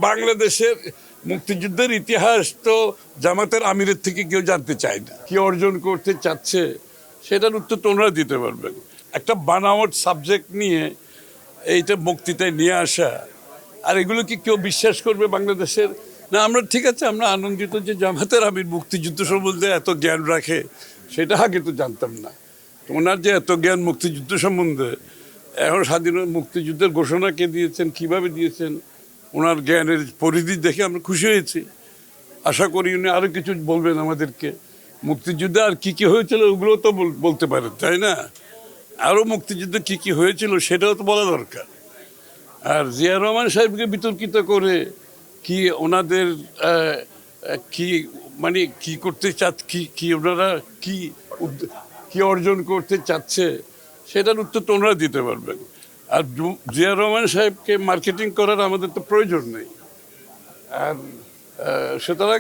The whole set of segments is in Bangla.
বাংলাদেশের মুক্তিযুদ্ধের ইতিহাস তো জামাতের আমিরের থেকে কেউ জানতে চায় না। কি অর্জন করতে চাচ্ছে সেটার উত্তর তোমরা দিতে পারবেন। একটা বানাওয়াট সাবজেক্ট নিয়ে এইটা বক্তৃতায় নিয়ে আসা, আর এগুলো কি কেউ বিশ্বাস করবে বাংলাদেশের? না, আমরা ঠিক আছে, আমরা আনন্দিত যে জামাতের আমির মুক্তিযুদ্ধ সম্বন্ধে এত জ্ঞান রাখে, সেটা আগে তো জানতাম না। ওনার যে এত জ্ঞান মুক্তিযুদ্ধ সম্বন্ধে, এখন স্বাধীন মুক্তিযুদ্ধের ঘোষণা কে দিয়েছেন, কিভাবে দিয়েছেন, ওনার জ্ঞানের পরিধি দেখে আমরা খুশি হয়েছি। আশা করি উনি আরও কিছু বলবেন আমাদেরকে। মুক্তিযুদ্ধে আর কি কি হয়েছিল ওগুলো তো বলতে পারেন, তাই না? আরও মুক্তিযুদ্ধে কি কি হয়েছিল সেটাও তো বলা দরকার। আর জিয়া রহমান সাহেবকে বিতর্কিত করে কি ওনাদের কি মানে কি করতে কি ওনারা কি অর্জন করতে চাচ্ছে সেটার উত্তর তোমরা দিতে পারবেন। আর জিয়া রহমান সাহেবকে মার্কেটিং করার আমাদের তো প্রয়োজন নেই। আর সুতরাং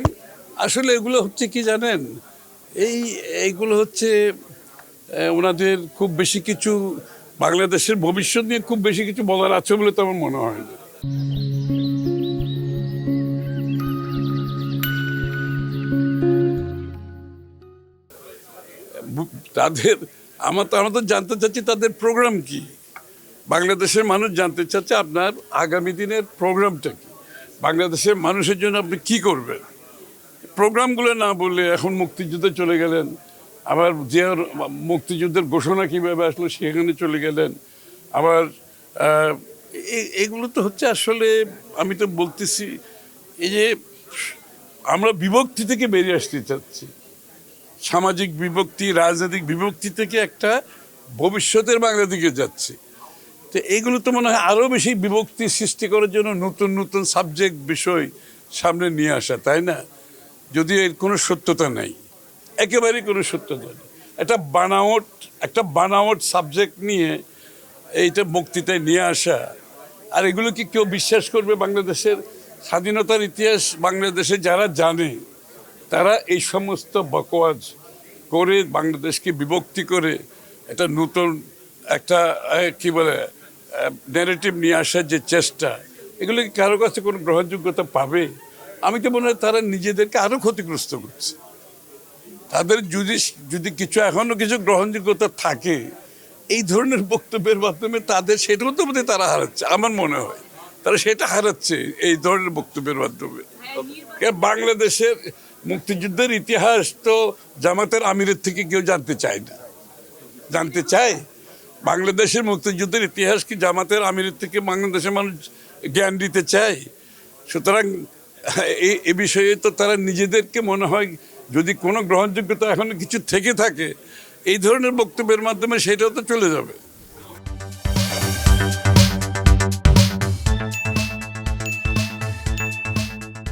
আসলে এগুলো হচ্ছে কি জানেন, এইগুলো হচ্ছে ওনাদের খুব বেশি কিছু বাংলাদেশের ভবিষ্যৎ নিয়ে খুব বেশি কিছু বলার আছে বলে তো আমার মনে হয় না। তাদের আমরা তো জানতে চাচ্ছি তাদের প্রোগ্রাম কি। বাংলাদেশের মানুষ জানতে চাচ্ছে আপনার আগামী দিনের প্রোগ্রামটা কি, বাংলাদেশের মানুষের জন্য আপনি কি করবেন। প্রোগ্রামগুলো না বললে এখন মুক্তিযুদ্ধে চলে গেলেন, আবার জিয়ার মুক্তিযুদ্ধের ঘোষণা কীভাবে আসলো সেখানে চলে গেলেন, আবার এগুলো তো হচ্ছে আসলে আমি তো বলতেছি এই যে আমরা বিভক্তি থেকে বেরিয়ে আসতে চাচ্ছি, সামাজিক বিভক্তি, রাজনৈতিক বিভক্তি থেকে একটা ভবিষ্যতের বাংলা দিকে যাচ্ছে। তো এইগুলো তো মনে হয় আরও বেশি বিভক্তি সৃষ্টি করার জন্য নতুন নতুন সাবজেক্ট বিষয় সামনে নিয়ে আসা, তাই না? যদিও এর কোনো সত্যতা নেই, একেবারেই কোনো সত্যতা নেই। একটা বানাওয়াট সাবজেক্ট নিয়ে এইটা বক্তৃতায় নিয়ে আসা, আর এগুলো কি কেউ বিশ্বাস করবে বাংলাদেশের স্বাধীনতার ইতিহাস? বাংলাদেশে যারা জানে তারা এই সমস্ত বকওয়াজ করে বাংলাদেশকে বিভক্তি করে একটা নতুন একটা কি বলে ন্যারেটিভ নিয়ে আসার যে চেষ্টা, এগুলো কি কারো কাছে কোনো গ্রহণযোগ্যতা পাবে? আমি তো মনে হয় তারা নিজেদেরকে আরও ক্ষতিগ্রস্ত করছে। তাদের যদি কিছু এখনও কিছু গ্রহণযোগ্যতা থাকে, এই ধরনের বক্তব্যের মাধ্যমে তাদের সেটাও তো বোধহয় তারা হারাচ্ছে। আমার মনে হয় তারা সেটা হারাচ্ছে এই ধরনের বক্তব্যের মাধ্যমে। বাংলাদেশের মুক্তিযুদ্ধের ইতিহাস তো জামাতের আমিরের থেকে কেউ জানতে চায় না। জানতে চায় বাংলাদেশের মুক্তিযুদ্ধের ইতিহাস কি জামাতের আমিরের থেকে বাংলাদেশের মানুষ জ্ঞান দিতে চায়? সুতরাং এ বিষয়ে তো তারা নিজেদেরকে মনে হয় যদি কোনো গ্রহণযোগ্যতা এখনো কিছু থেকে থাকে, এই ধরনের বক্তব্যের মাধ্যমে সেটাও তো চলে যাবে।